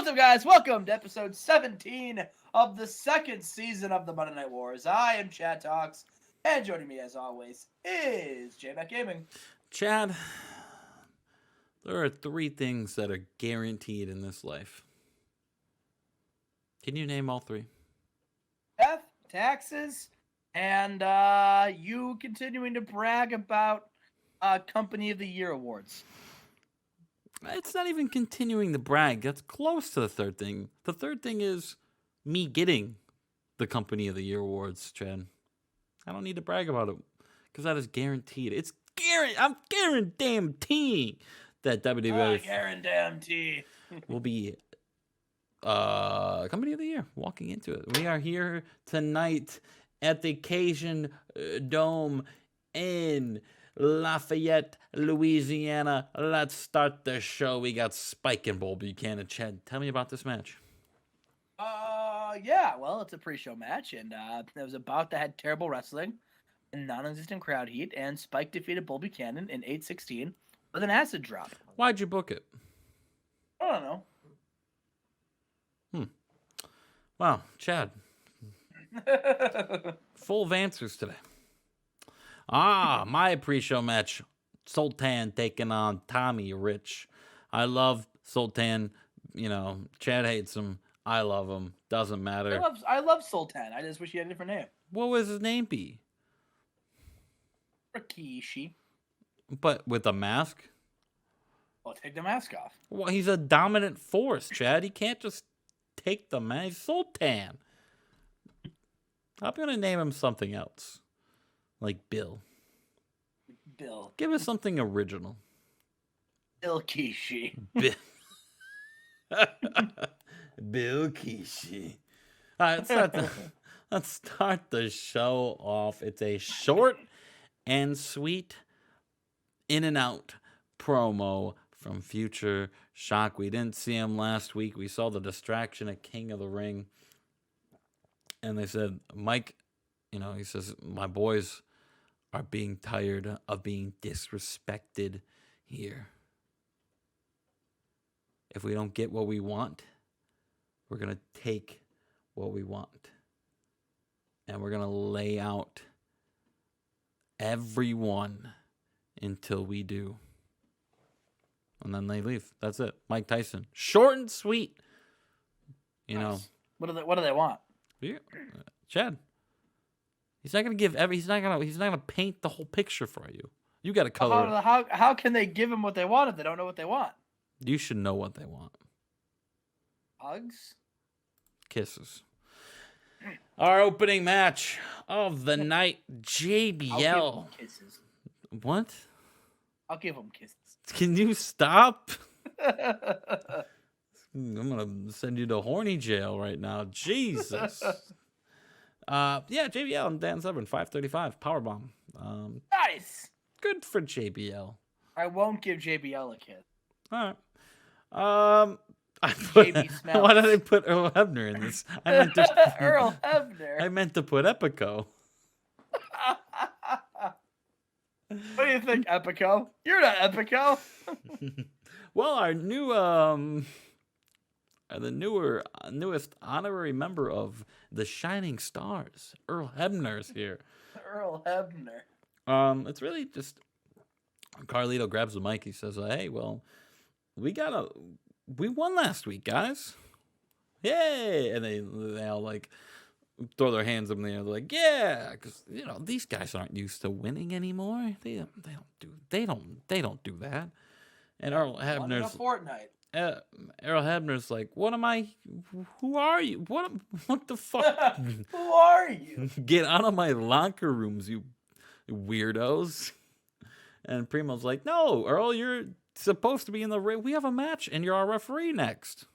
What's up, guys? Welcome to episode 17 of the second season of the Monday Night Wars. I am Chad Talks, and joining me, as always, is Jmack Gaming. Chad, there are three things that are guaranteed in this life. Can you name all three? Death, taxes, and you continuing to brag about Company of the Year awards. It's not even continuing the brag. That's close to the third thing. The third thing is me getting the Company of the Year awards, Chad. I don't need to brag about it because that is guaranteed. It's guaranteed. I'm guaranteeing that WWF Guarantee. will be Company of the Year walking into it. We are here tonight at the Cajun Dome in Lafayette, Louisiana. Let's start the show. We got Spike and Bull Buchanan. Chad, tell me about this match. Yeah, well, it's a pre-show match, and it was about that had terrible wrestling and non-existent crowd heat, and Spike defeated Bull Buchanan in 8:16 with an acid drop. Why'd you book it? I don't know. Wow, Chad. Full of answers today. My pre-show match, Sultan taking on Tommy Rich. I love Sultan. You know, Chad hates him. I love him. Doesn't matter. I love Sultan. I just wish he had a different name. What would his name be? Rikishi. But with a mask? Well, take the mask off. Well, he's a dominant force, Chad. He can't just take the mask. He's Sultan. I'm going to name him something else. Like Bill. Bill. Give us something original. Bill Kishi. Bill Kishi. All right, let's start the show off. It's a short and sweet in and out promo from Future Shock. We didn't see him last week. We saw the distraction at King of the Ring. And they said, Mike, he says, my boys are being tired of being disrespected here. If we don't get what we want, we're going to take what we want. And we're going to lay out everyone until we do. And then they leave. That's it. Mike Tyson. Short and sweet. Nice. What do they want? Yeah. Chad. He's not gonna he's not gonna paint the whole picture for you. You gotta color it. How can they give him what they want if they don't know what they want? You should know what they want. Hugs? Kisses. Our opening match of the night, JBL. I'll give him kisses. What? I'll give him kisses. Can you stop? I'm gonna send you to horny jail right now. Jesus. JBL and Dan Severn, 535 powerbomb. Nice. Good for JBL. I won't give JBL a kiss. All right. Why did I put Earl Hebner in this? Earl Hebner. I meant to put Epico. What do you think, Epico? You're not Epico. Well, our newest honorary member of the Shining Stars, Earl Hebner, is here. Earl Hebner. It's really just Carlito grabs the mic. He says, "Hey, well, we won last week, guys. Yay!" And they all like throw their hands up in the air. They're like, "Yeah," because these guys aren't used to winning anymore. They don't do that. And Earl Hebner's Fortnite. Earl Hebner's like, "What am I? Who are you? What the fuck? Who are you? Get out of my locker rooms, you weirdos!" And Primo's like, "No, Earl, you're supposed to be in the ring. We have a match, and you're our referee next.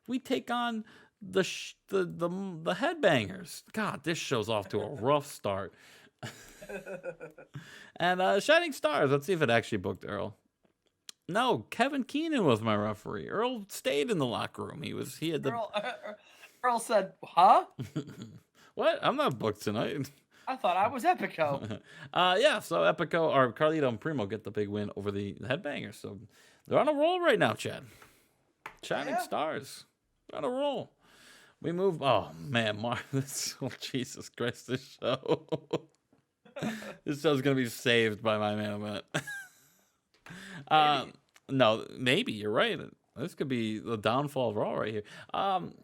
We take on the headbangers." God, this show's off to a rough start. And Shining Stars. Let's see if it actually booked Earl. No, Kevin Keenan was my referee. Earl stayed in the locker room. He had the Earl said, "Huh? What? I'm not booked tonight." I thought I was Epico. So Epico, or Carlito and Primo get the big win over the Headbangers. So they're on a roll right now, Chad. Shining Yeah. stars. On a roll. We move. Oh man, Jesus Christ, this show. This show's gonna be saved by my man event. Maybe. No, maybe you're right. This could be the downfall of Raw right here.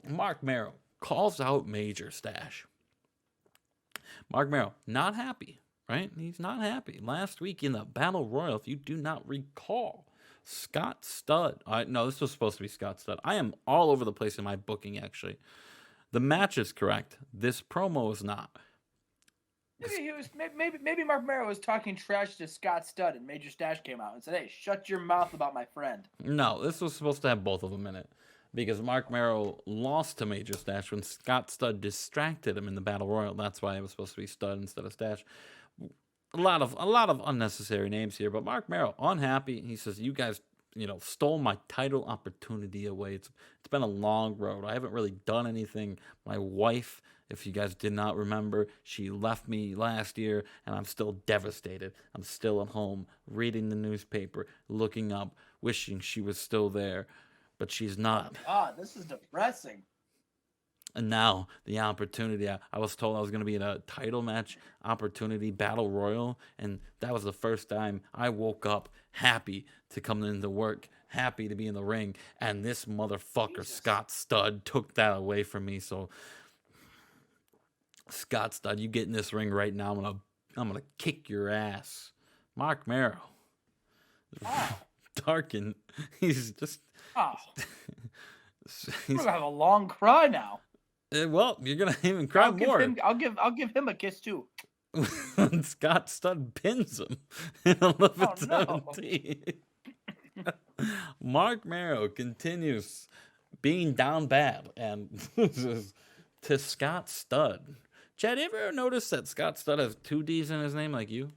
Mark Merrow calls out Major Stash. Mark Merrow, not happy, right? He's not happy. Last week in the Battle Royal, if you do not recall, Scott Studd. No, this was supposed to be Scott Studd. I am all over the place in my booking, actually. The match is correct. This promo is not. Maybe Mark Merrow was talking trash to Scott Studd, and Major Stash came out and said, "Hey, shut your mouth about my friend." No, this was supposed to have both of them in it. Because Mark Merrow lost to Major Stash when Scott Studd distracted him in the Battle Royal. That's why it was supposed to be Studd instead of Stash. A lot of unnecessary names here, but Mark Merrow unhappy. He says, "You guys, stole my title opportunity away. It's been a long road. I haven't really done anything. My wife, if you guys did not remember, she left me last year, and I'm still devastated. I'm still at home reading the newspaper, looking up, wishing she was still there." But she's not. God, this is depressing. And now the opportunity. I was told I was going to be in a title match opportunity battle royal, and that was the first time I woke up happy to come into work, happy to be in the ring, and this motherfucker Jesus. Scott Studd took that away from me. So Scott Studd, you get in this ring right now. I'm gonna kick your ass, Mark Merrow. Oh. Darkin, he's just. Oh. I'm gonna have a long cry now. Well, you're gonna even cry more. I'll give him a kiss too. Scott Studd pins him in 11-17. Mark Merrow continues being down bad and loses to Scott Studd. Chad, you ever notice that Scott Studd has 2 D's in his name like you?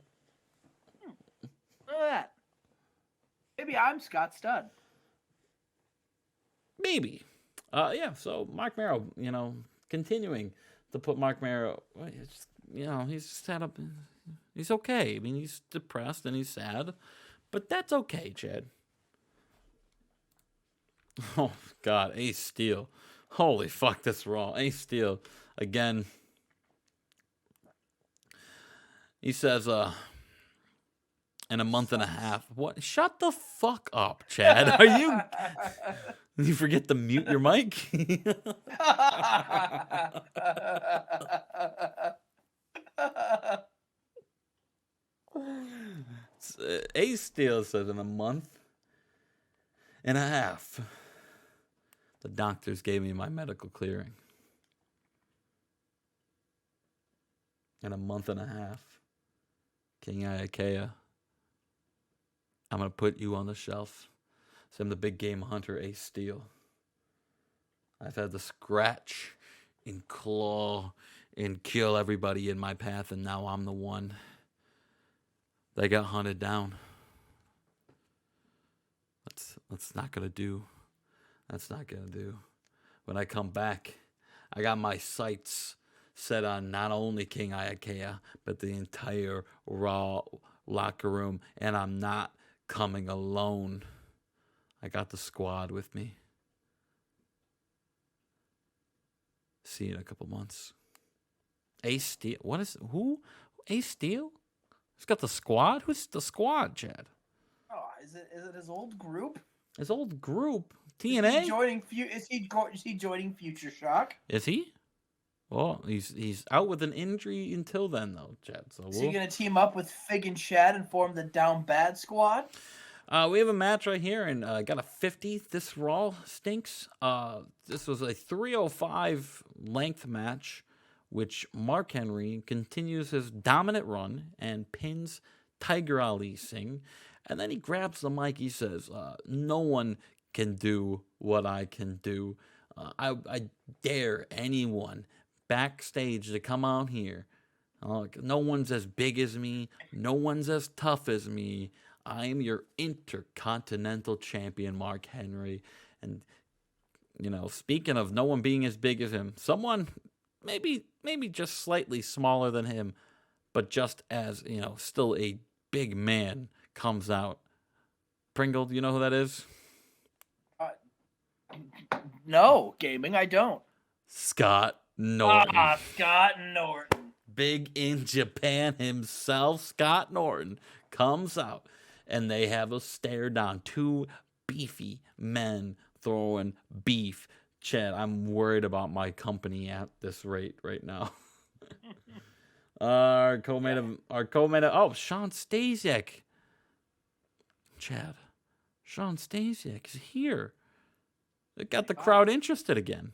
Look at that. Maybe I'm Scott Studd. Maybe. Yeah, so Mark Merrow, continuing to put Mark Merrow, he's set up. He's okay. I mean, he's depressed and he's sad, but that's okay, Chad. Oh, God, Ace Steel. Holy fuck, that's raw. Ace Steel, again. He says, in a month and a half. What? Shut the fuck up, Chad. Are you... You forget to mute your mic? Ace Steel says in a month and a half, the doctors gave me my medical clearing. In a month and a half, King Iakea, I'm going to put you on the shelf. So I'm the big game hunter, Ace Steel. I've had to scratch and claw and kill everybody in my path, and now I'm the one that got hunted down. That's not gonna do. That's not gonna do. When I come back, I got my sights set on not only King Iakea, but the entire Raw locker room, and I'm not coming alone. I got the squad with me. See you in a couple months. Ace Steel. Who? Ace Steel? He's got the squad? Who's the squad, Chad? Oh, is it his old group? His old group? TNA? Is he joining Future Shock? Is he? Well, he's out with an injury until then, though, Chad. So is he going to team up with Fig and Chad and form the Down Bad Squad? We have a match right here, and got a 50. This Raw stinks. This was a 305 length match, which Mark Henry continues his dominant run and pins Tiger Ali Singh. And then he grabs the mic. He says, no one can do what I can do. I dare anyone backstage to come out here. No one's as big as me. No one's as tough as me. I am your intercontinental champion, Mark Henry. And, speaking of no one being as big as him, someone maybe just slightly smaller than him, but just as, still a big man comes out. Pringle, do you know who that is? No, gaming, I don't. Scott Norton. Scott Norton. Big in Japan himself, Scott Norton, comes out and they have a stare down. Two beefy men throwing beef. Chad, I'm worried about my company at this rate right now. Our co-main, oh, Sean Stasiak. Chad, Sean Stasiak is here. It got the crowd interested again.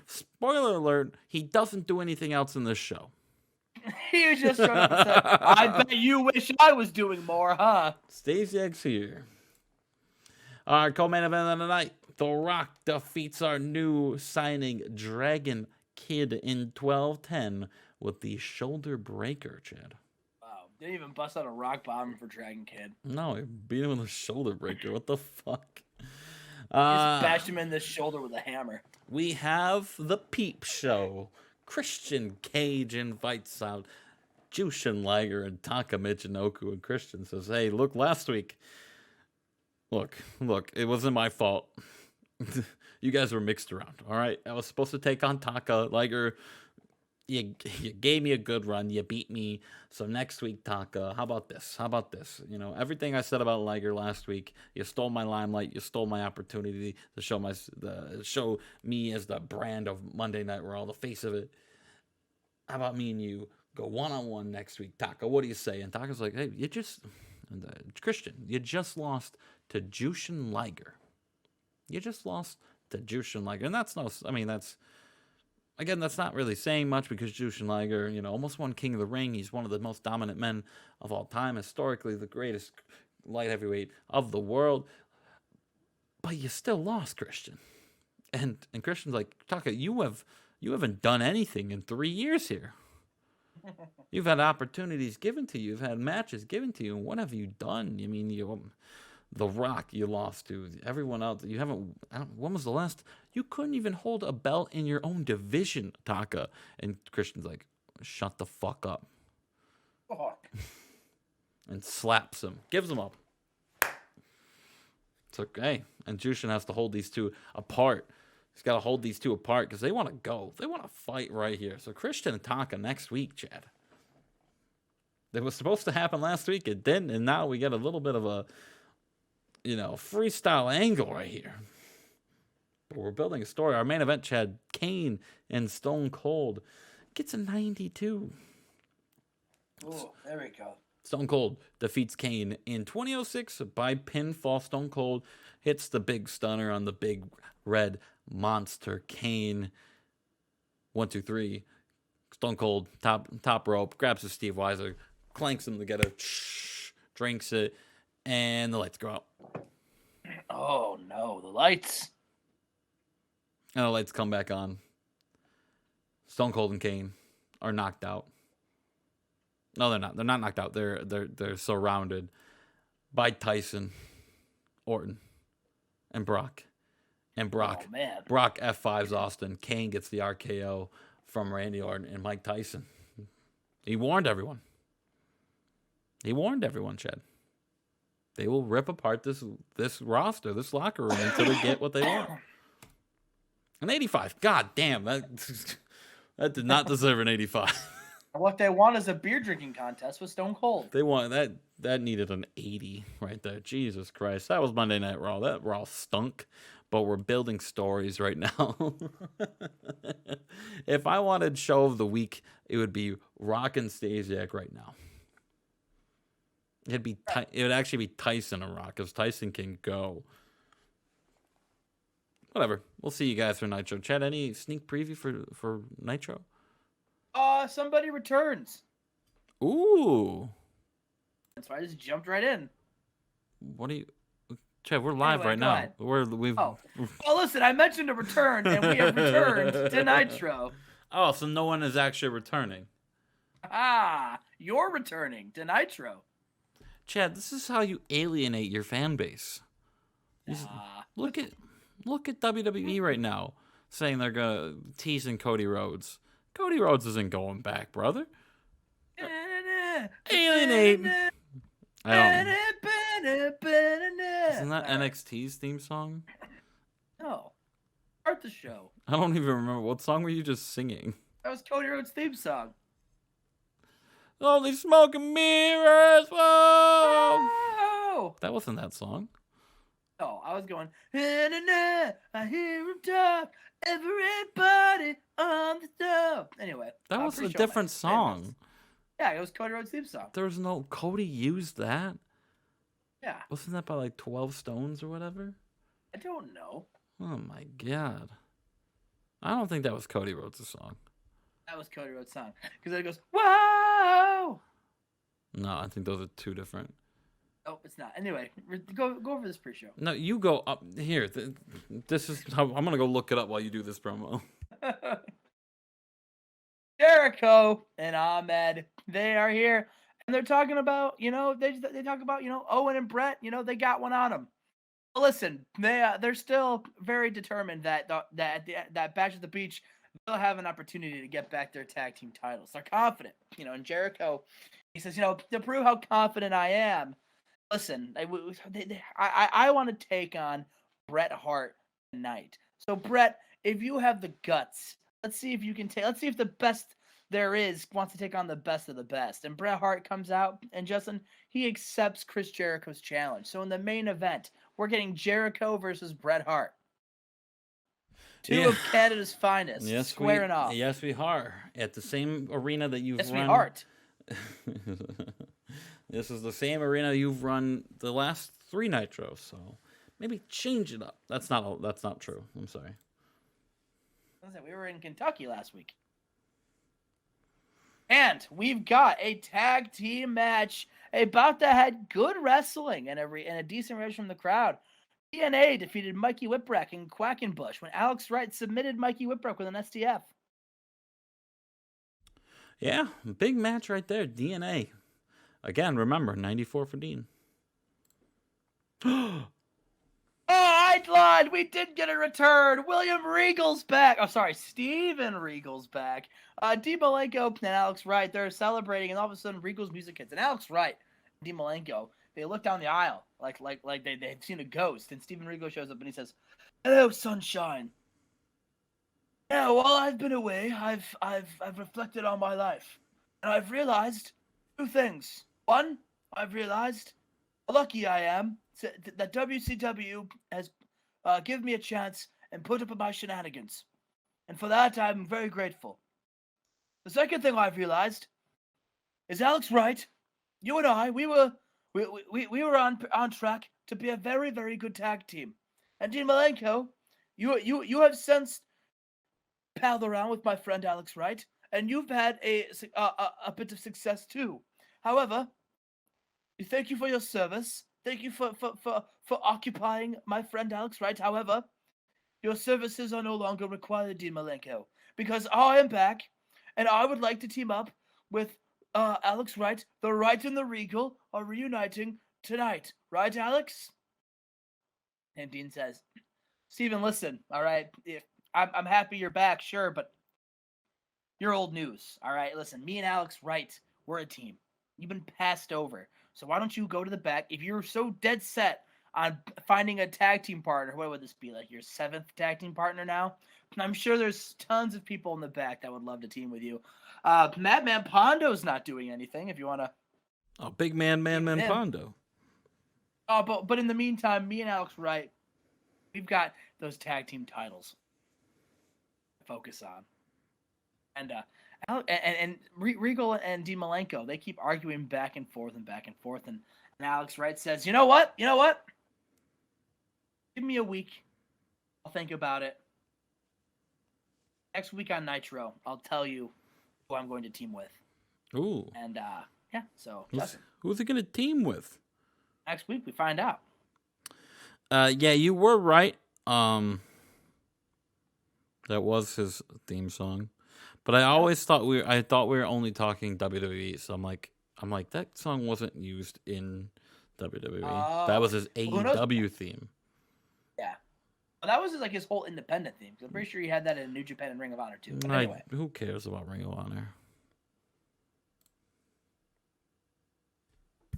Spoiler alert, he doesn't do anything else in this show. He just showed up and said, I bet you wish I was doing more, huh? Stasiak's here. Our co-main event of the night, The Rock defeats our new signing, Dragon Kid, in 12-10 with the shoulder breaker, Chad. Wow, didn't even bust out a rock bottom for Dragon Kid. No, he beat him with a shoulder breaker. What the fuck? Just bashed him in the shoulder with a hammer. We have the Peep Show. Christian Cage invites out Jushin Liger and Taka Michinoku, and Christian says, hey, look, last week, look, it wasn't my fault. You guys were mixed around, all right? I was supposed to take on Taka. Liger, you gave me a good run. You beat me. So next week, Taka, how about this? You know, everything I said about Liger last week, you stole my limelight. You stole my opportunity to show me as the brand of Monday Night Raw, the face of it. How about me and you go one-on-one next week, Taka? What do you say? And Taka's like, hey, Christian, you just lost to Jushin Liger. You just lost to Jushin Liger. And that's not really saying much because Jushin Liger, you know, almost won King of the Ring. He's one of the most dominant men of all time, historically the greatest light heavyweight of the world. But you still lost, Christian. And Christian's like, Taka, you haven't done anything in 3 years here. You've had opportunities given to you. You've had matches given to you. And what have you done? I mean, The Rock you lost to. Everyone else, when was the last? You couldn't even hold a belt in your own division, Taka. And Christian's like, shut the fuck up. Fuck. And slaps him. Gives him up. It's okay. And Jushin has to hold these two apart. He's got to hold these two apart because they want to go. They want to fight right here. So Christian and Taka next week, Chad. It was supposed to happen last week. It didn't. And now we get a little bit of a, you know, freestyle angle right here. But we're building a story. Our main event, Chad, Kane and Stone Cold gets a 92. Oh, there we go. Stone Cold defeats Kane in 2006 by pinfall. Stone Cold hits the big stunner on the big red monster. Kane, 1, 2, 3. Stone Cold, top rope, grabs his Steve Weiser, clanks them together, drinks it, and the lights go out. Oh, no, the lights. And the lights come back on. Stone Cold and Kane are knocked out. No, they're not. They're not knocked out. They're surrounded by Tyson, Orton, and Brock. And Brock F5's Austin. Kane gets the RKO from Randy Orton and Mike Tyson. He warned everyone. Chad. They will rip apart this roster, this locker room until they get what they want. An 85. God damn, that did not deserve an 85. What they want is a beer drinking contest with Stone Cold. They want that needed an 80 right there. Jesus Christ. That was Monday Night Raw. That Raw stunk. But we're building stories right now. If I wanted show of the week, it would be Rock and Stasiak right now. It would actually be Tyson and Rock, because Tyson can go. Whatever. We'll see you guys for Nitro. Chad, any sneak preview for Nitro? Somebody returns. Ooh. That's why I just jumped right in. What do you... Chad, we're live right now. Well, listen, I mentioned a return, and we have returned to Nitro. Oh, so no one is actually returning. You're returning to Nitro. Chad, this is how you alienate your fan base. Look at WWE right now, saying they're gonna teasing Cody Rhodes. Cody Rhodes isn't going back, brother. Alienate. I don't know. Isn't that NXT's theme song? No. start the show. I don't even remember. What song were you just singing? That was Cody Rhodes' theme song. Only smoke and mirrors. Whoa! Oh! That wasn't that song. No, I was going, I hear him talk, everybody on the top. Anyway. That was a different song. Yeah, it was Cody Rhodes' theme song. There was no... Cody used that? Yeah. Wasn't that by like 12 Stones or whatever? I don't know. Oh my god. I don't think that was Cody Rhodes' song. That was Cody Rhodes' song. Because then it goes, whoa! No, I think those are two different. Oh, it's not. Anyway, go over this pre-show. No, you go up here. This is how I'm gonna go look it up while you do this promo. Jericho and Ahmed, they are here, and they're talking about, they talk about, Owen and Brett, they got one on them. But listen, they're still very determined that that Bash at the Beach, they'll have an opportunity to get back their tag team titles. They're confident, and Jericho, he says, to prove how confident I am. Listen, I want to take on Bret Hart tonight. So Bret, if you have the guts, let's see if you can take. Let's see if the best there is wants to take on the best of the best. And Bret Hart comes out, and Justin, he accepts Chris Jericho's challenge. So in the main event, we're getting Jericho versus Bret Hart. Two of Canada's finest, squaring off. Yes, we are at the same arena that you've run. Yes, we are. This is the same arena you've run the last 3 Nitros, so maybe change it up. That's not true. I'm sorry. We were in Kentucky last week. And we've got a tag team match about that had good wrestling and a decent reaction from the crowd. DNA defeated Mikey Whipwreck and Quackenbush when Alex Wright submitted Mikey Whipwreck with an STF. Yeah, big match right there. DNA. Again, remember, 94 for Dean. Oh, I lied. We did get a return. William Regal's back. Oh, sorry. Steven Regal's back. Dean Malenko and Alex Wright, they're celebrating, and all of a sudden Regal's music hits. And Alex Wright and Dean Malenko, they look down the aisle like they've seen a ghost. And Steven Regal shows up and he says, "Hello, sunshine. Yeah, while I've been away, I've reflected on my life. And I've realized 2 things. One, I've realized how lucky I am that WCW has given me a chance and put up with my shenanigans. And for that, I'm very grateful. The second thing I've realized is Alex Wright, you and I, we were on track to be a very, very good tag team. And Dean Malenko, you have since palled around with my friend Alex Wright, and you've had a bit of success too. However, thank you for your service. Thank you for occupying my friend Alex Wright. However, your services are no longer required, Dean Malenko, because I am back, and I would like to team up with Alex Wright. The Wright and the Regal are reuniting tonight. Right, Alex?" And Dean says, "Steven, listen, all right? I'm happy you're back, sure, but you're old news, all right? Listen, me and Alex Wright, we're a team. You've been passed over. So why don't you go to the back? If you're so dead set on finding a tag team partner, what would this be, like your 7th tag team partner now? I'm sure there's tons of people in the back that would love to team with you. Madman Pondo's not doing anything if you want to. Oh, big man Pondo. Oh, but in the meantime, me and Alex Wright, we've got those tag team titles to focus on. And Regal and Dean Malenko, they keep arguing back and forth. And Alex Wright says, you know what? Give me a week. I'll think about it. Next week on Nitro, I'll tell you who I'm going to team with. Ooh. And, yeah, so. Who's he going to team with? Next week, we find out. Yeah, you were right. That was his theme song. But I always thought we were only talking WWE, so I'm like that song wasn't used in WWE. That was his AEW theme. Yeah, well, that was like his whole independent theme. I'm pretty sure he had that in New Japan and Ring of Honor too. But anyway, who cares about Ring of Honor?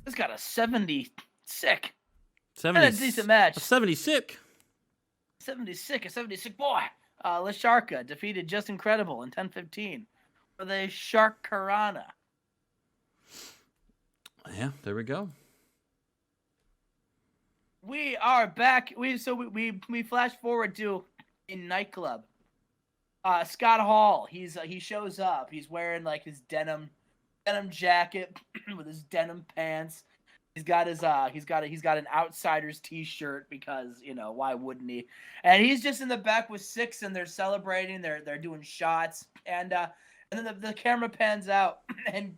This got a 70 sick. 70 a decent match. A 70 sick. 70 sick. A 70 sick boy. LaSharka defeated Just Incredible in 10-15 for the Shark Karana. Yeah, there we go. We are back. We flash forward to a nightclub. Scott Hall. He shows up. He's wearing like his denim jacket with his denim pants. He's got an Outsiders t-shirt because, why wouldn't he? And he's just in the back with Six, and they're celebrating. They're doing shots, and then the camera pans out, and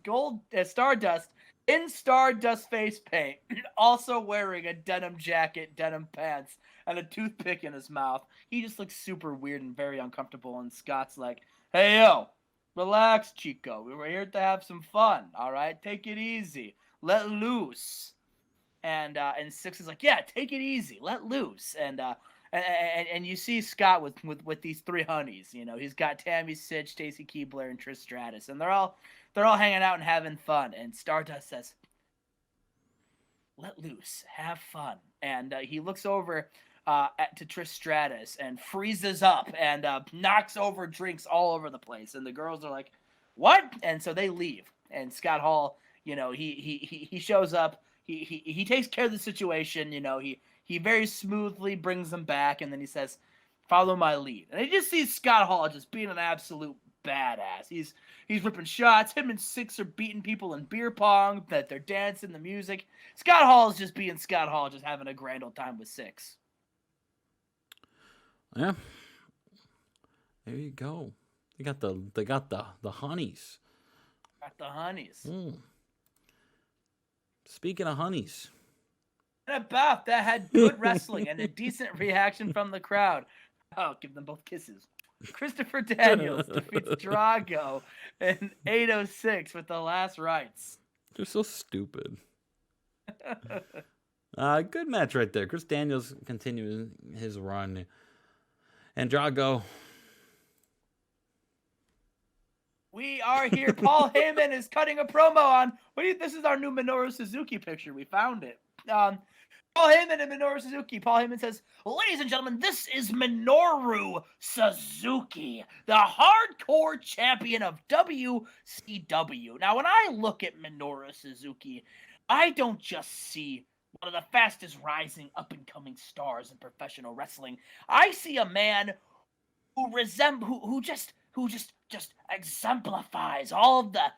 Stardust in Stardust face paint, also wearing a denim jacket, denim pants, and a toothpick in his mouth. He just looks super weird and very uncomfortable. And Scott's like, "Hey yo, relax, Chico. We were here to have some fun. All right, take it easy. Let loose." And Six is like, "Yeah, take it easy, let loose." And you see Scott with these three honeys. He's got Tammy Sitch, Stacy Keibler, and Trish Stratus, and they're all hanging out and having fun. And Stardust says, "Let loose, have fun." And he looks over to Trish Stratus and freezes up and knocks over drinks all over the place. And the girls are like, "What?" And so they leave. And Scott Hall, he shows up. He takes care of the situation. He very smoothly brings them back, and then he says, "Follow my lead." And he just sees Scott Hall just being an absolute badass. He's ripping shots. Him and Six are beating people in beer pong. That they're dancing the music. Scott Hall is just being Scott Hall, just having a grand old time with Six. Yeah. There you go. They got the honeys. Got the honeys. Speaking of honeys. And a bout that had good wrestling and a decent reaction from the crowd. Oh, give them both kisses. Christopher Daniels defeats Drago in 8:06 with the last rites. They're so stupid. Good match right there. Chris Daniels continuing his run. And Drago. We are here. Paul Heyman is cutting a promo on. This is our new Minoru Suzuki picture. We found it. Paul Heyman and Minoru Suzuki. Paul Heyman says, "Ladies and gentlemen, this is Minoru Suzuki, the hardcore champion of WCW." Now, when I look at Minoru Suzuki, I don't just see one of the fastest rising up-and-coming stars in professional wrestling. I see a man who just exemplifies all of the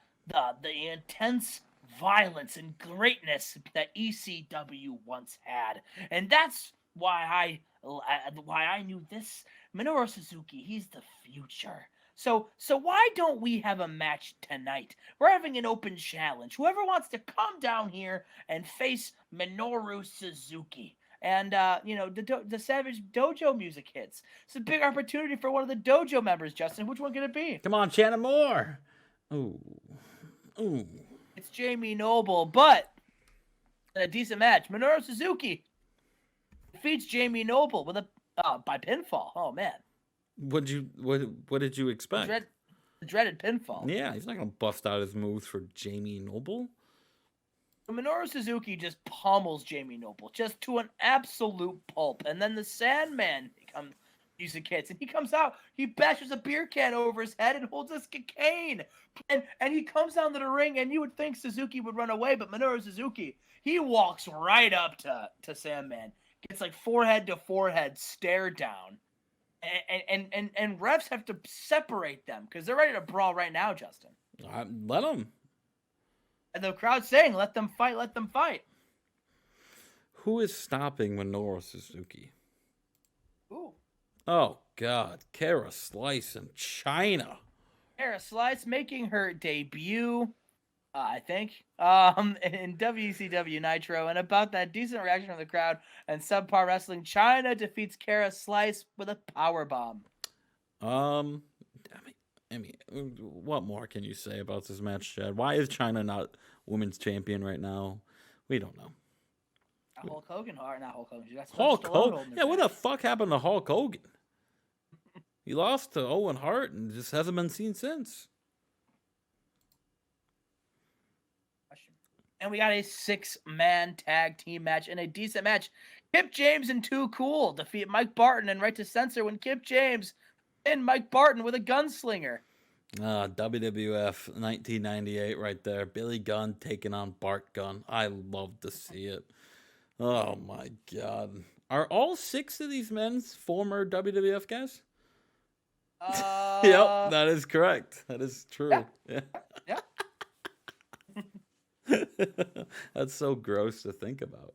intense violence and greatness that ECW once had. And that's why I knew this Minoru Suzuki, he's the future. So why don't we have a match tonight? We're having an open challenge. Whoever wants to come down here and face Minoru Suzuki. And, the Savage Dojo music hits. It's a big opportunity for one of the dojo members, Justin. Which one can it be? Come on, Shannon Moore. Ooh. It's Jamie Noble, but in a decent match, Minoru Suzuki defeats Jamie Noble with by pinfall. Oh, man. What did you expect? The dreaded pinfall. Yeah, he's not going to bust out his moves for Jamie Noble. Minoru Suzuki just pummels Jamie Noble just to an absolute pulp. And then the Sandman music hits, and he comes out, he bashes a beer can over his head and holds a cane. And he comes down to the ring, and you would think Suzuki would run away, but Minoru Suzuki, he walks right up to Sandman. Gets like forehead to forehead stare down. And refs have to separate them because they're ready to brawl right now, Justin. Let them. And the crowd's saying, "Let them fight, let them fight." Who is stopping Minoru Suzuki? Ooh. Oh, God. Kara Slice in China. Kara Slice making her debut, I think, in WCW Nitro. And about that decent reaction from the crowd and subpar wrestling, China defeats Kara Slice with a powerbomb. I mean, what more can you say about this match, Chad? Why is China not women's champion right now? We don't know. Hulk Hogan, or not Hulk Hogan. Hulk Hogan? Yeah, what the fuck happened to Hulk Hogan? He lost to Owen Hart and just hasn't been seen since. And we got a 6-man tag team match and a decent match. Kip James and Too Cool defeat Mike Barton and Right to Censor when Kip James And Mike Barton with a gunslinger. WWF 1998 right there. Billy Gunn taking on Bart Gunn. I love to see it. Oh my god. Are all 6 of these men former WWF guys? Yep, that is correct. That is true. Yeah. Yeah. That's so gross to think about.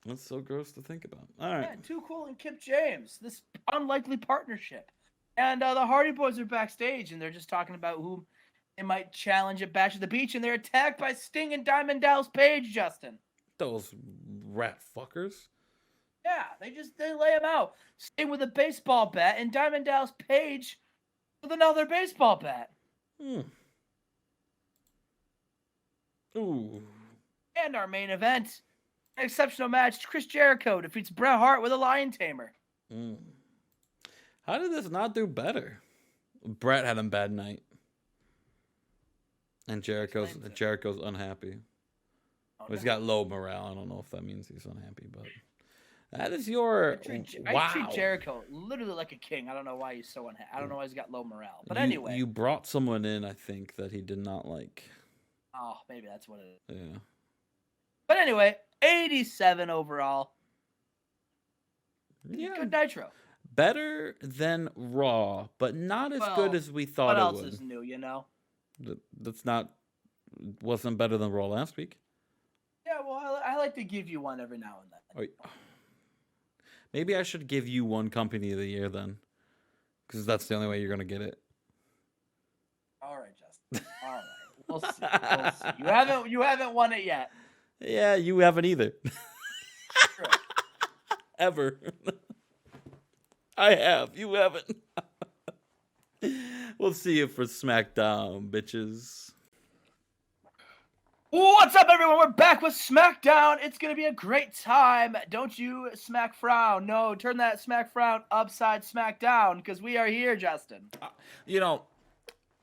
That's so gross to think about. All right. Yeah, Too Cool and Kip James. This unlikely partnership. And the Hardy Boys are backstage, and they're just talking about who they might challenge at Bash at the Beach, and they're attacked by Sting and Diamond Dallas Page, Justin. Those rat fuckers. Yeah, they lay him out. Sting with a baseball bat, and Diamond Dallas Page with another baseball bat. Ooh. And our main event, an exceptional match, Chris Jericho defeats Bret Hart with a lion tamer. How did this not do better? Bret had a bad night. And Jericho's unhappy. Oh, He's got low morale. I don't know if that means he's unhappy, but that is your I treat Jericho literally like a king. I don't know why he's so unhappy. I don't know why he's got low morale. But anyway, you brought someone in, I think, that he did not like. Oh, maybe that's what it is. Yeah. But anyway, 87 overall. Yeah. Good Nitro. Better than Raw, but not as good as we thought it would. What else is new, you know? Wasn't better than Raw last week. Yeah, well, I like to give you one every now and then. Maybe I should give you one Company of the Year then, because that's the only way you're gonna get it. All right, Justin. All right, we'll see. You haven't won it yet. Yeah, you haven't either. True. Ever. I have. You haven't. We'll see you for SmackDown, bitches. What's up, everyone? We're back with SmackDown. It's going to be a great time. Don't you smack frown. No, turn that smack frown upside SmackDown, because we are here, Justin. You know,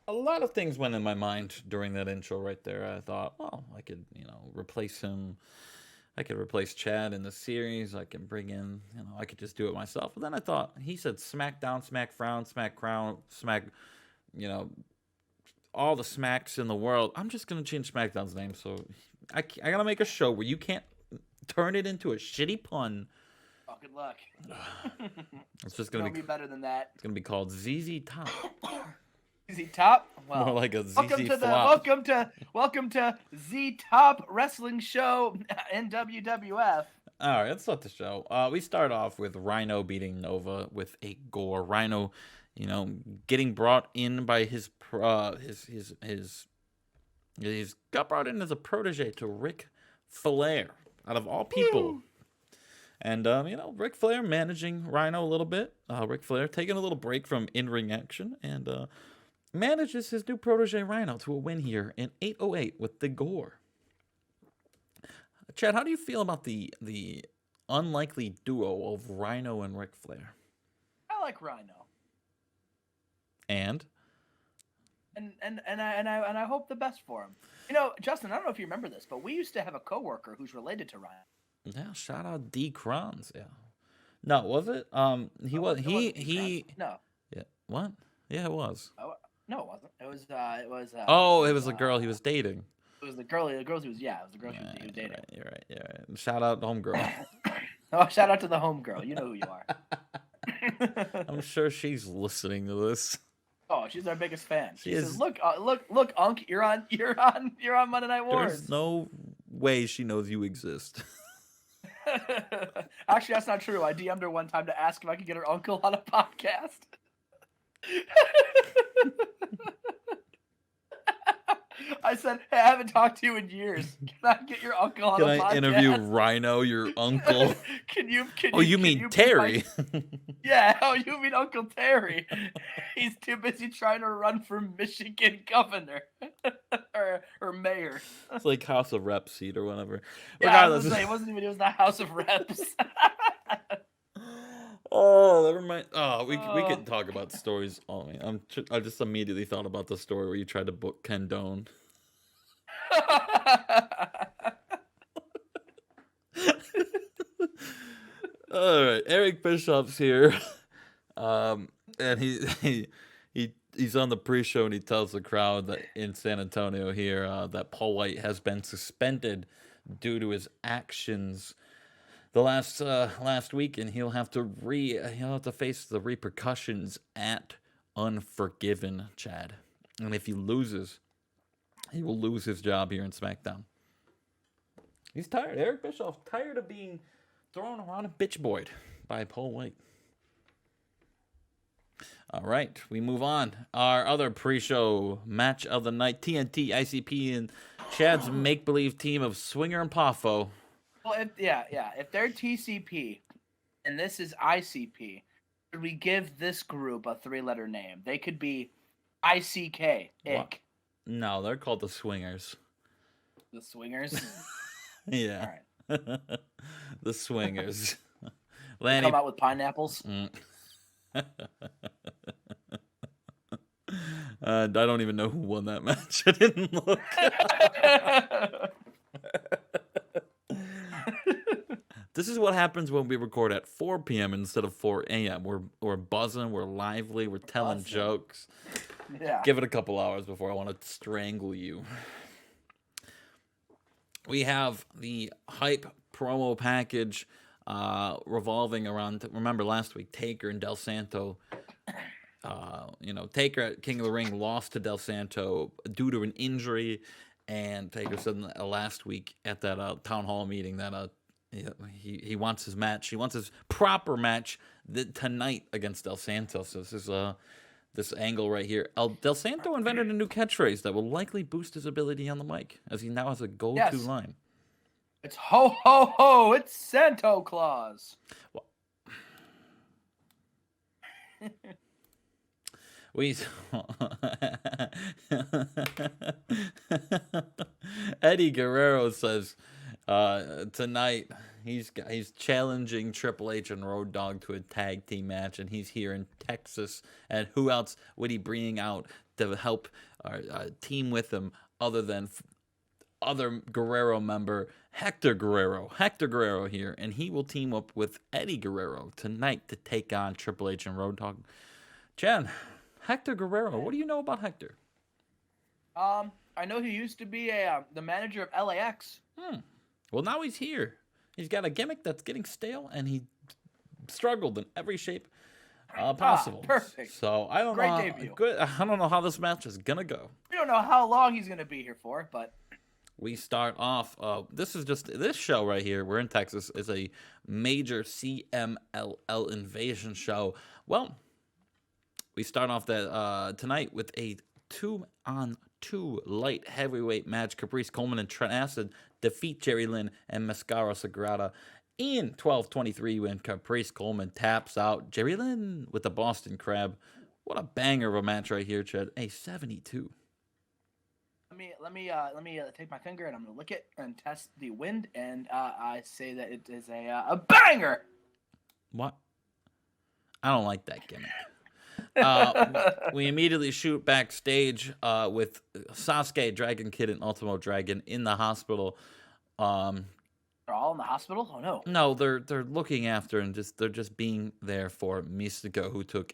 a lot of things went in my mind during that intro right there. I thought, well, I could, replace him. I could replace Chad in the series. I can bring in, I could just do it myself. But then I thought, he said SmackDown, Smack Frown, Smack Crown, Smack, all the smacks in the world. I'm just going to change SmackDown's name. So I got to make a show where you can't turn it into a shitty pun. Oh, good luck. It's just going to be better than that. It's going to be called ZZ Top. ZZ Top? Well, more like a ZZ Flop. Welcome to Z Top Wrestling Show in WWF. All right, let's start the show. We start off with Rhino beating Nova with a gore. Rhino, getting brought in by he's got brought in as a protege to Ric Flair, out of all people. Woo! And Ric Flair managing Rhino a little bit. Ric Flair taking a little break from in-ring action and manages his new protege Rhino to a win here in 808 with the gore. Chad, how do you feel about the unlikely duo of Rhino and Ric Flair? I like Rhino. And I hope the best for him. Justin, I don't know if you remember this, but we used to have a coworker who's related to Rhino. Yeah, shout out D. Kronz. Yeah. No, was it? No. Yeah. What? Yeah, it was. Oh, no, it wasn't. It was. It was the girl he was dating. It was the girl. The girl he was. Yeah, it was the girl he was dating. You're right. Shout out homegirl. Oh, shout out to the homegirl. You know who you are. I'm sure she's listening to this. Oh, she's our biggest fan. She says, "Look, Unc, you're on Monday Night Wars." There's no way she knows you exist. Actually, that's not true. I DM'd her one time to ask if I could get her uncle on a podcast. I said, "Hey, I haven't talked to you in years. Can I get your uncle on a podcast? Can I interview Rhino, your uncle?" You mean Terry? Yeah. Oh, you mean Uncle Terry? He's too busy trying to run for Michigan governor or mayor. It's like House of Reps seat or whatever. Yeah, it was the House of Reps. Oh, never mind. Oh, we could talk about stories. Oh man, I just immediately thought about the story where you tried to book Ken Doan. All right, Eric Bischoff's here. And he's on the pre-show and he tells the crowd that in San Antonio here that Paul White has been suspended due to his actions the last week, and he'll have to face the repercussions at Unforgiven, Chad. And if he loses, he will lose his job here in SmackDown. He's tired. Eric Bischoff's tired of being thrown around and bitch-boyed by Paul White. All right, we move on. Our other pre-show match of the night, TNT, ICP, and Chad's make-believe team of Swinger and Poffo. Well, if they're TCP and this is ICP, should we give this group a 3-letter name? They could be ICK. Ick. No, they're called the Swingers. The Swingers? Yeah. All right. The Swingers. Lanny come out with pineapples. I don't even know who won that match. I didn't look. This is what happens when we record at 4 p.m. instead of 4 a.m. We're buzzing, we're lively, we're telling jokes. Yeah. Give it a couple hours before I want to strangle you. We have the hype promo package revolving around, remember last week, Taker and Del Santo. Taker at King of the Ring lost to Del Santo due to an injury, and Taker said last week at that town hall meeting that he wants his match. He wants his proper match tonight against Del Santo. So this is this angle right here. Del Santo invented a new catchphrase that will likely boost his ability on the mic, as he now has a go-to line. It's ho ho ho! It's Santo Claus. Well, Eddie Guerrero says tonight he's challenging Triple H and Road Dogg to a tag team match, and he's here in Texas. And who else would he bring out to help team with him other than other Guerrero member Hector Guerrero? Hector Guerrero here, and he will team up with Eddie Guerrero tonight to take on Triple H and Road Dogg. Jen, Hector Guerrero, what do you know about Hector? I know he used to be the manager of LAX. Well, now he's here. He's got a gimmick that's getting stale, and he struggled in every shape possible. Perfect. So I don't know. Debut. I don't know how this match is gonna go. We don't know how long he's gonna be here for, but we start off. This show right here. We're in Texas. Is a major CMLL invasion show. Well, we start off that tonight with a 2-on-2 light heavyweight match. Caprice Coleman and Trent Acid defeat Jerry Lynn and Mascara Sagrada in 12:23 when Caprice Coleman taps out Jerry Lynn with the Boston Crab. What a banger of a match right here, Chad. A 72. Let me take my finger and I'm gonna lick it and test the wind, and I say that it is a banger. What? I don't like that gimmick. We immediately shoot backstage with Sasuke, Dragon Kid, and Ultimo Dragon in the hospital. They're all in the hospital? Oh no. No, they're looking after and they're just being there for Mystico, who took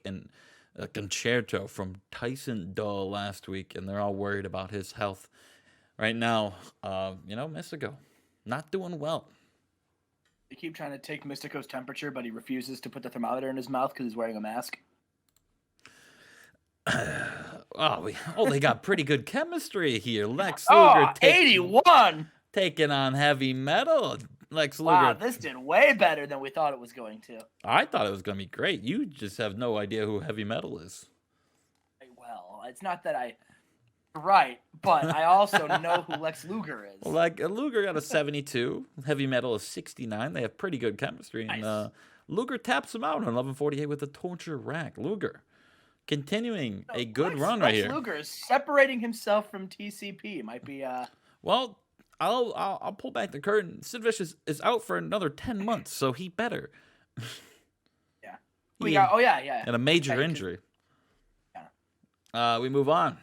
a concerto from Tyson Dull last week, and they're all worried about his health right now. Mystico not doing well. They keep trying to take Mystico's temperature, but he refuses to put the thermometer in his mouth because he's wearing a mask. They got pretty good chemistry here. Lex Luger 81 taking on Heavy Metal. Lex Luger. Wow, this did way better than we thought it was going to. I thought it was going to be great. You just have no idea who Heavy Metal is. Well, it's not that right, but I also know who Lex Luger is. Well, Luger got a 72. Heavy Metal is 69. They have pretty good chemistry. Nice. And Luger taps him out on 11:48 with a torture rack. Luger continuing a good run right here. Luger is separating himself from TCP. Might be Well, I'll pull back the curtain. Sid Vicious is out for another 10 months, so he better. Yeah. And a major injury. Yeah. We move on.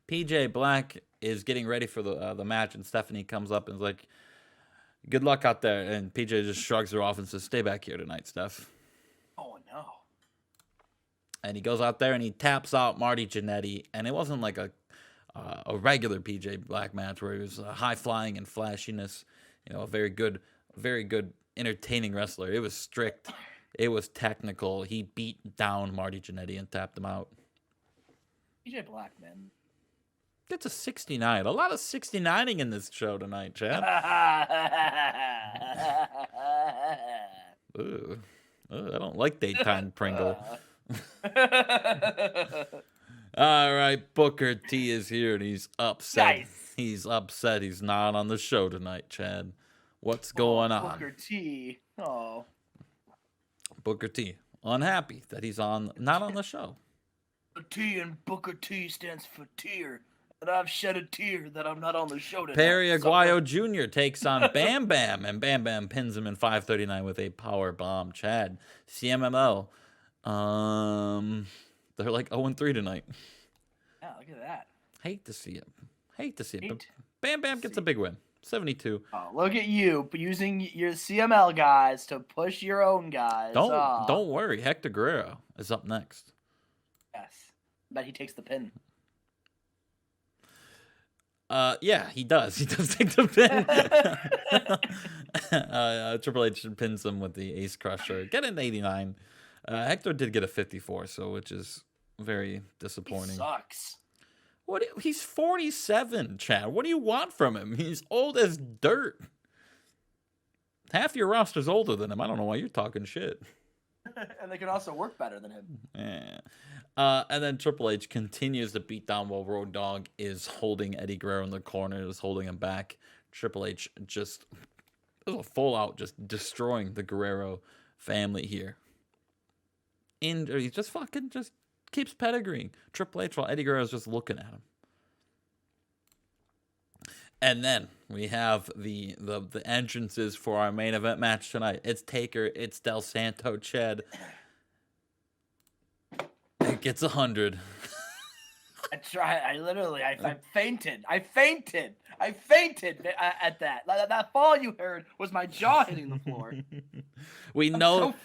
PJ Black is getting ready for the match, and Stephanie comes up and is like, "Good luck out there." And PJ just shrugs her off and says, "Stay back here tonight, Steph." Oh no. And he goes out there and he taps out Marty Jannetty. And it wasn't like a regular PJ Black match where he was high flying and flashiness. You know, a very good, entertaining wrestler. It was strict. It was technical. He beat down Marty Jannetty and tapped him out. PJ Black, man. Gets a 69. A lot of 69ing in this show tonight, Chad. Ooh. I don't like daytime Pringle. All right, Booker T is here and he's upset. Nice. He's upset he's not on the show tonight, Chad. What's going on? Booker T. Oh. Booker T. Unhappy that he's not on the show. The T in Booker T stands for tear. And I've shed a tear that I'm not on the show tonight. Perry Aguayo Jr. takes on Bam Bam, and Bam Bam pins him in 5:39 with a power bomb. Chad, CMML, they're like 0-3 tonight. Yeah, look at that. Hate to see it. But Bam Bam gets a big win, 72. Oh, look at you using your CML guys to push your own guys. Don't worry, Hector Guerrero is up next. Yes, bet he takes the pin. Yeah, he does. He does take the pin. Triple H pins him with the Ace Crusher. Get an 89. Hector did get a 54, so which is very disappointing. He sucks. He's 47, Chad. What do you want from him? He's old as dirt. Half your roster's older than him. I don't know why you're talking shit. And they can also work better than him. Yeah. And then Triple H continues to beat down while Road Dogg is holding Eddie Guerrero in the corner, is holding him back. Triple H just is a full out just destroying the Guerrero family here. And he just keeps pedigreeing Triple H while Eddie Guerrero's just looking at him. And then we have the entrances for our main event match tonight. It's Taker, it's Del Santo, Chad. It gets 100. I tried. I fainted. I fainted at that. That fall you heard was my jaw hitting the floor. We know. I'm so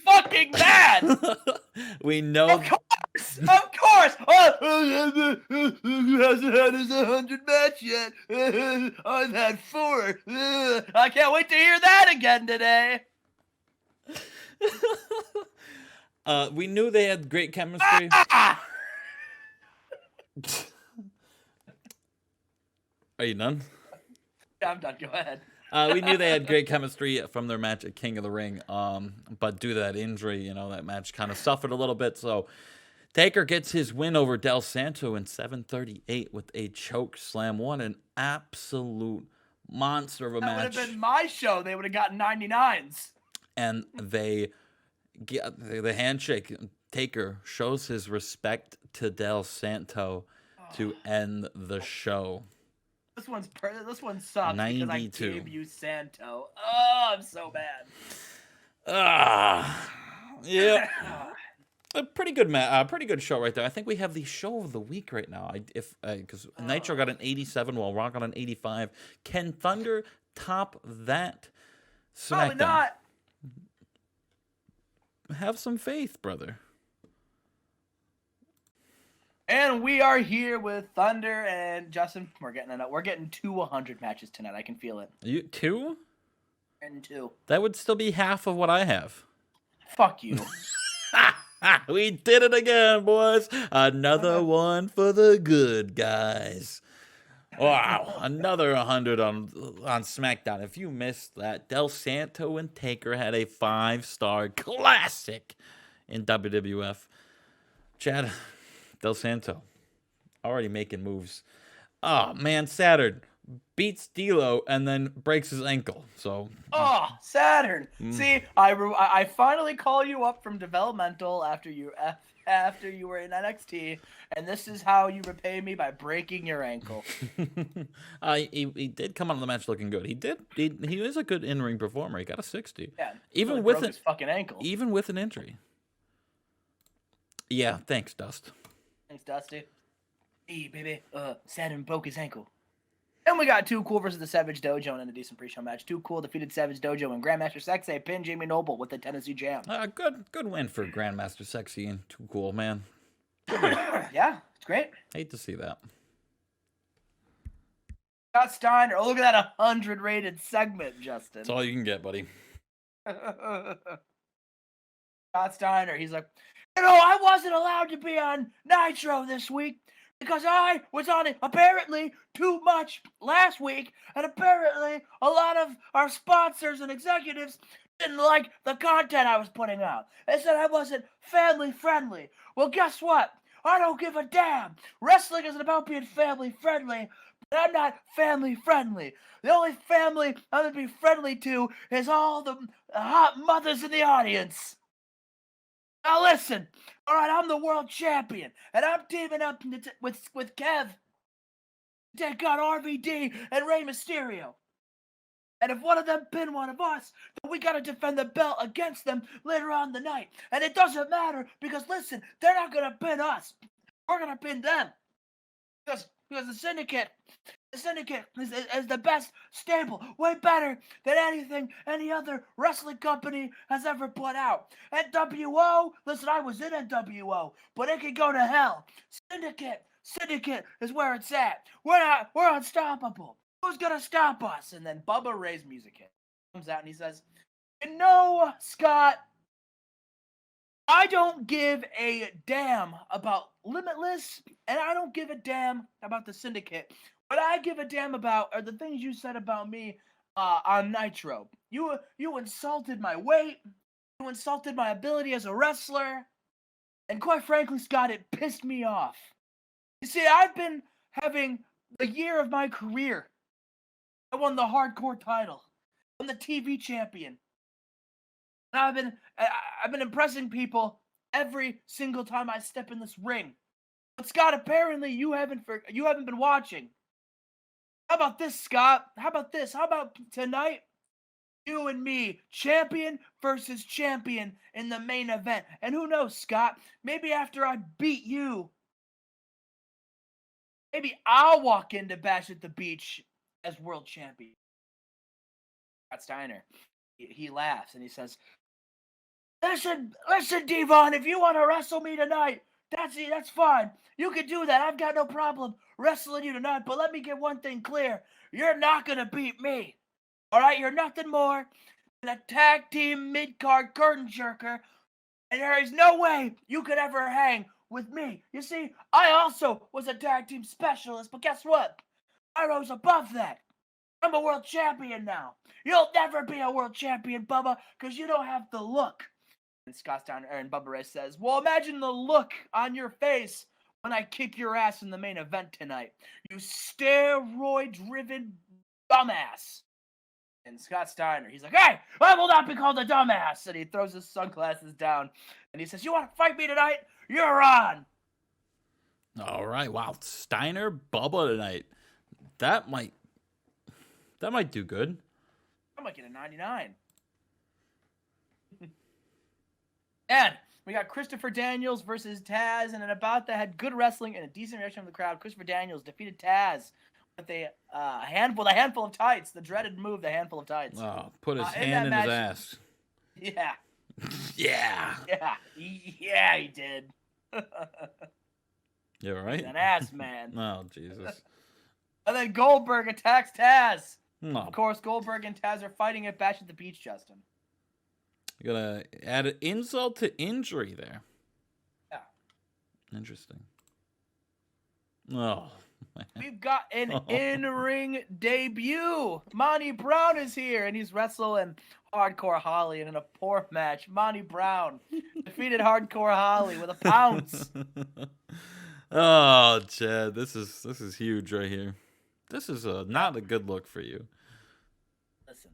fucking mad. We know. Of course. Oh, who hasn't had his 100 match yet? I've had 4. I can't wait to hear that again today. We knew they had great chemistry. Are you done? Yeah, I'm done. Go ahead. We knew they had great chemistry from their match at King of the Ring. But due to that injury, that match kind of suffered a little bit. So Taker gets his win over Del Santo in 7:38 with a choke slam. What an absolute monster of a match. That would have been my show. They would have gotten 99s. And they get the handshake. Taker shows his respect to Del Santo to end the show. This one sucks 92. because I gave you Santo. Oh, I'm so bad. Yeah. A pretty good pretty good show right there. I think we have the show of the week right now. Because Nitro got an 87 while Raw got an 85. Can Thunder top that SmackDown? Probably not. Have some faith, brother. And we are here with Thunder and Justin. We're getting 2 100 matches tonight. I can feel it. You 2? And 2. That would still be half of what I have. Fuck you. We did it again, boys. Another one for the good guys. Wow, another 100 on SmackDown. If you missed that, Del Santo and Taker had a 5-star classic in WWF. Chad, Del Santo already making moves. Oh, man, Saturn beats D'Lo and then breaks his ankle. So. Oh, Saturn. See, I finally call you up from developmental after you were in NXT, and this is how you repay me, by breaking your ankle. He did come out of the match looking good. He is a good in-ring performer. He got a 60. Yeah, even broke his fucking ankle. Even with an injury. Yeah, thanks, Dust. Thanks, Dusty. Hey, baby. Saturn broke his ankle. And we got Too Cool versus the Savage Dojo in a decent pre-show match. Too Cool defeated Savage Dojo and Grandmaster Sexay pinned Jamie Noble with the Tennessee Jam. Good win for Grandmaster Sexy and Too Cool, man. Good win. Yeah, it's great. Hate to see that. Scott Steiner, look at that 100 rated segment, Justin. That's all you can get, buddy. Scott Steiner, he's like, I wasn't allowed to be on Nitro this week because I was on it apparently too much last week, and apparently a lot of our sponsors and executives didn't like the content I was putting out. They said I wasn't family friendly. Well, guess what? I don't give a damn. Wrestling isn't about being family friendly, but I'm not family friendly. The only family I'm going to be friendly to is all the hot mothers in the audience. Now listen, all right, I'm the world champion, and I'm teaming up with Kev to take on RVD and Rey Mysterio. And if one of them pin one of us, then we got to defend the belt against them later on in the night. And it doesn't matter because, listen, they're not going to pin us. We're going to pin them. Because the Syndicate is the best stable, way better than anything any other wrestling company has ever put out. NWO, listen, I was in NWO, but it can go to hell. Syndicate is where it's at. We're unstoppable. Who's gonna stop us? And then Bubba Ray's music hit. Comes out and he says, Scott, I don't give a damn about Limitless, and I don't give a damn about the Syndicate. What I give a damn about are the things you said about me on Nitro. You insulted my weight. You insulted my ability as a wrestler. And quite frankly, Scott, it pissed me off. You see, I've been having the year of my career. I won the hardcore title. I'm the TV champion. And I've been impressing people every single time I step in this ring. But Scott, apparently you haven't been watching. How about this, Scott? How about this? How about tonight? You and me, champion versus champion in the main event. And who knows, Scott? Maybe after I beat you, maybe I'll walk into Bash at the Beach as world champion. Scott Steiner, he laughs and he says, Listen, Devon, if you want to wrestle me tonight, that's fine. You can do that. I've got no problem wrestling you tonight. But let me get one thing clear. You're not going to beat me. All right? You're nothing more than a tag team mid-card curtain jerker. And there is no way you could ever hang with me. You see, I also was a tag team specialist. But guess what? I rose above that. I'm a world champion now. You'll never be a world champion, Bubba, because you don't have the look. And Scott Steiner and Bubba Ray says, well, imagine the look on your face when I kick your ass in the main event tonight. You steroid-driven dumbass. And Scott Steiner, he's like, hey, I will not be called a dumbass. And he throws his sunglasses down. And he says, you want to fight me tonight? You're on. All right. Wow. Steiner, Bubba tonight. That might do good. I might get a 99. And we got Christopher Daniels versus Taz, and in a bout that had good wrestling and a decent reaction from the crowd. Christopher Daniels defeated Taz with a handful of tights, the dreaded move, the handful of tights. Oh, put his hand in his ass. Yeah. Yeah. Yeah, he did. You all right? He's an ass man. Oh, Jesus. And then Goldberg attacks Taz. No. Of course, Goldberg and Taz are fighting at Bash at the Beach, Justin. You gotta add an insult to injury there. Yeah. Interesting. Oh. We've got an in-ring debut. Monty Brown is here, and he's wrestling Hardcore Holly in a poor match. Monty Brown defeated Hardcore Holly with a pounce. Oh, Chad, this is huge right here. This is not a good look for you. Listen,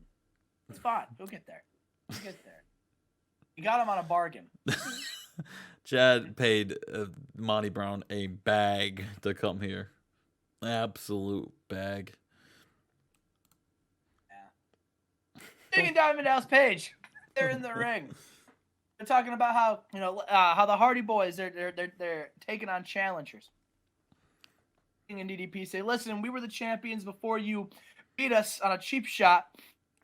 it's fine. We'll get there. We'll get there. You got him on a bargain. Chad paid Monty Brown a bag to come here. Absolute bag. Yeah. Digging Diamond Dallas Page. They're in the ring. They're talking about how how the Hardy Boys they're taking on challengers. Sting and DDP say, listen, we were the champions before you beat us on a cheap shot.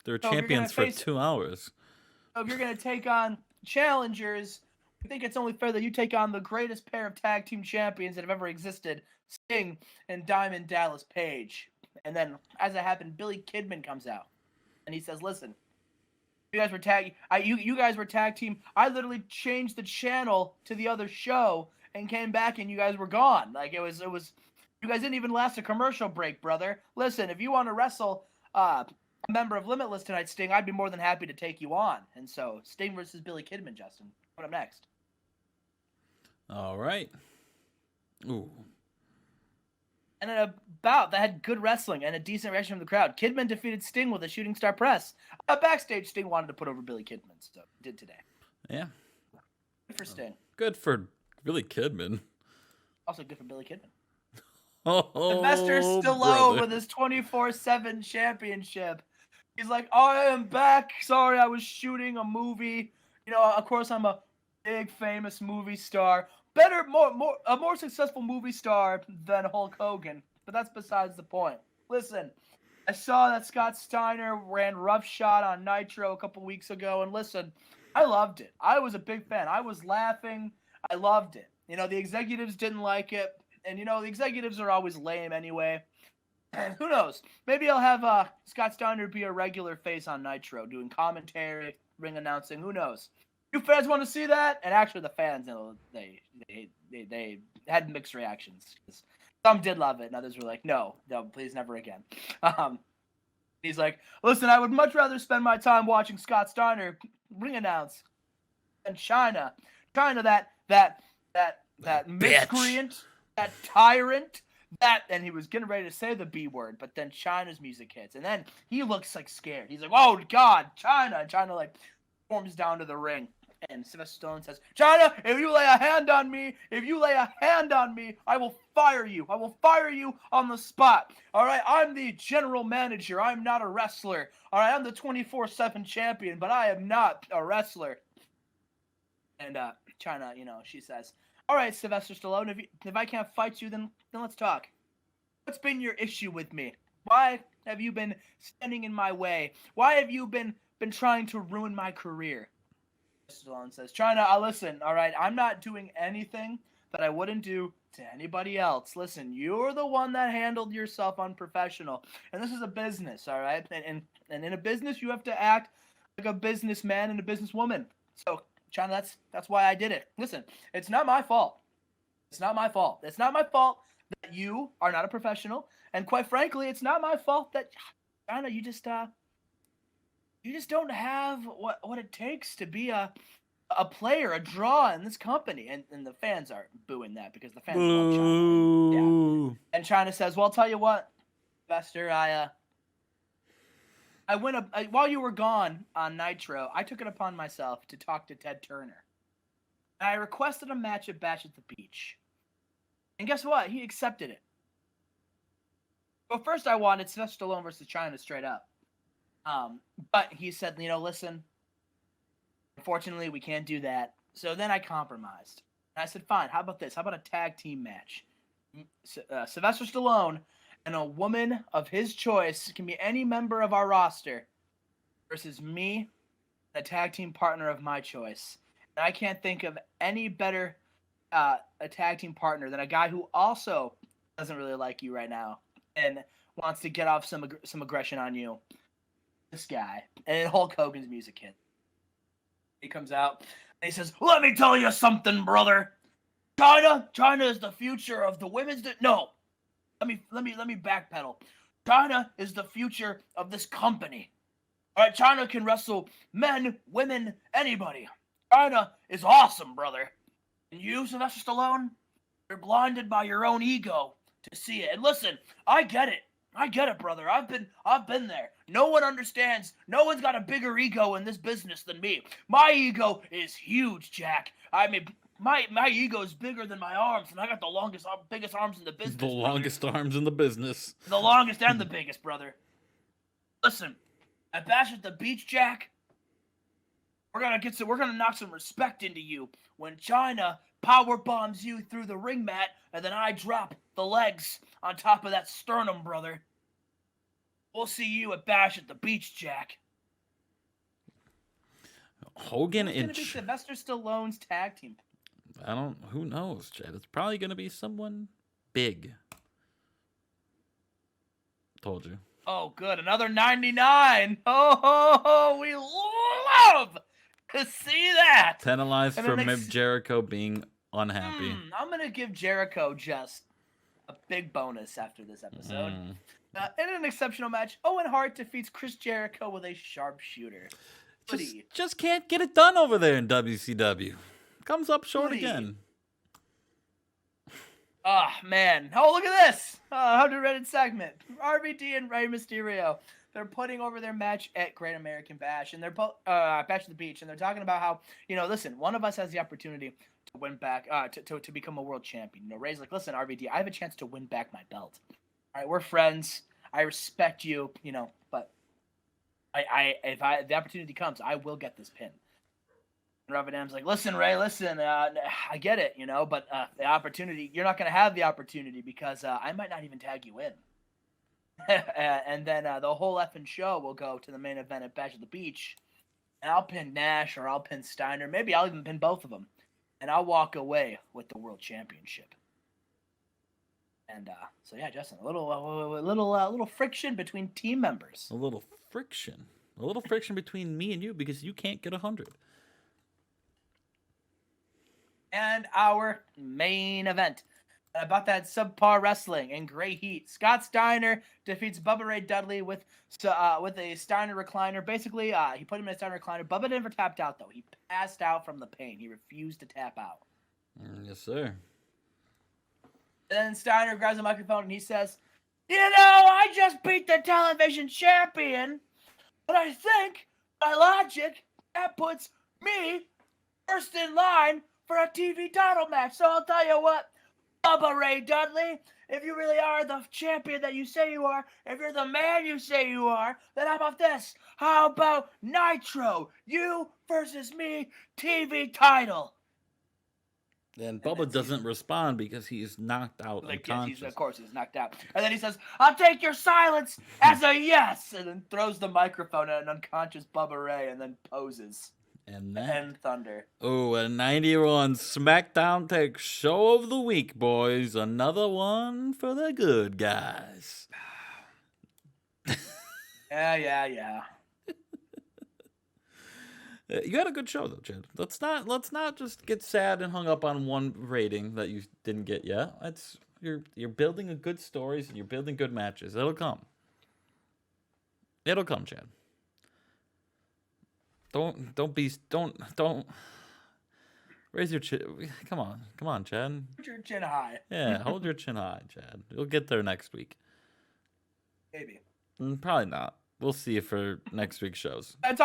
They're So if you're gonna champions for face, 2 hours. so if you're gonna take on challengers, I think it's only fair that you take on the greatest pair of tag team champions that have ever existed, Sting and Diamond Dallas Page. And then, as it happened, Billy Kidman comes out and he says, "Listen, you guys were you guys were tag team. I literally changed the channel to the other show and came back, and you guys were gone. Like it was. You guys didn't even last a commercial break, brother. Listen, if you want to wrestle a member of Limitless tonight, Sting, I'd be more than happy to take you on." And so, Sting versus Billy Kidman, Justin. What up next? All right. Ooh. And in a bout that had good wrestling and a decent reaction from the crowd, Kidman defeated Sting with a shooting star press. Backstage, Sting wanted to put over Billy Kidman, so did today. Yeah. Good for Sting. Good for Billy Kidman. Also good for Billy Kidman. Oh, Sylvester Stallone brother. with his 24/7 championship. He's like, I am back. Sorry, I was shooting a movie. You know, of course, I'm a big famous movie star. A more successful movie star than Hulk Hogan. But that's besides the point. Listen, I saw that Scott Steiner ran Roughshod on Nitro a couple weeks ago, and listen, I loved it. I was a big fan. I was laughing. I loved it. You know, the executives didn't like it, and you know, the executives are always lame anyway. And who knows? Maybe I'll have Scott Steiner be a regular face on Nitro, doing commentary, ring announcing. Who knows? You fans want to see that? And actually, the fans, you know, they had mixed reactions. Some did love it, and others were like, no, please, never again. He's like, listen, I would much rather spend my time watching Scott Steiner ring announce than China, that miscreant, that tyrant. And he was getting ready to say the B word, but then China's music hits, and then he looks like scared. He's like, "Oh God, China!" And China like forms down to the ring, and Sylvester Stallone says, "China, if you lay a hand on me, I will fire you. I will fire you on the spot. All right, I'm the general manager. I'm not a wrestler. All right, I'm the 24/7 champion, but I am not a wrestler." And China, you know, she says, all right, Sylvester Stallone, if I can't fight you, then let's talk. What's been your issue with me? Why have you been standing in my way? Why have you been trying to ruin my career? Stallone says, China, listen, all right, I'm not doing anything that I wouldn't do to anybody else. Listen, you're the one that handled yourself unprofessional, and this is a business, all right? And in a business, you have to act like a businessman and a businesswoman. So, China, that's why I did it. Listen, it's not my fault. It's not my fault. It's not my fault that you are not a professional, and quite frankly, it's not my fault that China, you just don't have what it takes to be a player, a draw in this company. And the fans are booing that because the fans love China. Yeah. And China says, "Well, I'll tell you what, Buster, while you were gone on Nitro, I took it upon myself to talk to Ted Turner. And I requested a match at Bash at the Beach. And guess what? He accepted it. But first I wanted Sylvester Stallone versus China straight up. But he said, you know, listen, unfortunately, we can't do that. So then I compromised. And I said, fine, how about this? How about a tag team match? Sylvester Stallone and a woman of his choice, can be any member of our roster, versus me, a tag team partner of my choice. And I can't think of any better a tag team partner than a guy who also doesn't really like you right now and wants to get off some aggression on you. This guy." And then Hulk Hogan's music hit. He comes out and he says, "Let me tell you something, brother. China is the future of the women's. No. Let me backpedal. China is the future of this company. All right, China can wrestle men, women, anybody. China is awesome, brother. And you, Sylvester Stallone, you're blinded by your own ego to see it. And listen, I get it, brother. I've been there. No one understands. No one's got a bigger ego in this business than me. My ego is huge, Jack. I mean, my ego is bigger than my arms, and I got the biggest arms in the business. The longest arms in the business. The longest and the biggest, brother. Listen, at Bash at the Beach, Jack, We're gonna knock some respect into you when China power bombs you through the ring mat, and then I drop the legs on top of that sternum, brother. We'll see you at Bash at the Beach, Jack. Hogan Who's and gonna be Sylvester Stallone's tag team? who knows, Chad? It's probably gonna be someone big. Told you. Oh, good. Another 99. Oh, we love to see that. Penalized for Jericho being unhappy. I'm going to give Jericho just a big bonus after this episode. In an exceptional match, Owen Hart defeats Chris Jericho with a sharpshooter. Just can't get it done over there in WCW. Comes up short again. Oh, man. Oh, look at this. 100-rated segment. RVD and Rey Mysterio. They're putting over their match at Great American Bash. And they're both Bash at the Beach. And they're talking about how, listen, one of us has the opportunity to win back, to become a world champion. Rey's like, listen, RVD, I have a chance to win back my belt. All right, we're friends. I respect you, but if the opportunity comes, I will get this pin. And Rob Van Dam's like, listen, Ray, listen, I get it, but the opportunity, you're not going to have the opportunity because I might not even tag you in. And then the whole effing show will go to the main event at Bash at the Beach. And I'll pin Nash or I'll pin Steiner. Maybe I'll even pin both of them. And I'll walk away with the world championship. And so, yeah, Justin, a little friction between team members. A little friction between me and you because you can't get 100. And our main event about that subpar wrestling in gray heat. Scott Steiner defeats Bubba Ray Dudley with a Steiner recliner. Basically, he put him in a Steiner recliner. Bubba never tapped out, though. He passed out from the pain. He refused to tap out. Yes, sir. And then Steiner grabs a microphone and he says, I just beat the television champion, but I think, by logic, that puts me first in line for a TV title match. So I'll tell you what, Bubba Ray Dudley, if you really are the champion that you say you are, if you're the man you say you are, then how about this? How about Nitro? You versus me, TV title. Then Bubba doesn't respond because he's knocked out unconscious. Of course, he's knocked out. And then he says, I'll take your silence as a yes, and then throws the microphone at an unconscious Bubba Ray and then poses. And Thunder. Oh, a 91 SmackDown takes show of the week, boys. Another one for the good guys. Yeah. You had a good show though, Chad. Let's not just get sad and hung up on one rating that you didn't get yet. You're building a good stories and you're building good matches. It'll come, Chad. Don't raise your chin. Come on, Chad. Hold your chin high. Yeah, hold your chin high, Chad. You'll get there next week. Maybe. Probably not. We'll see you for next week's shows. That's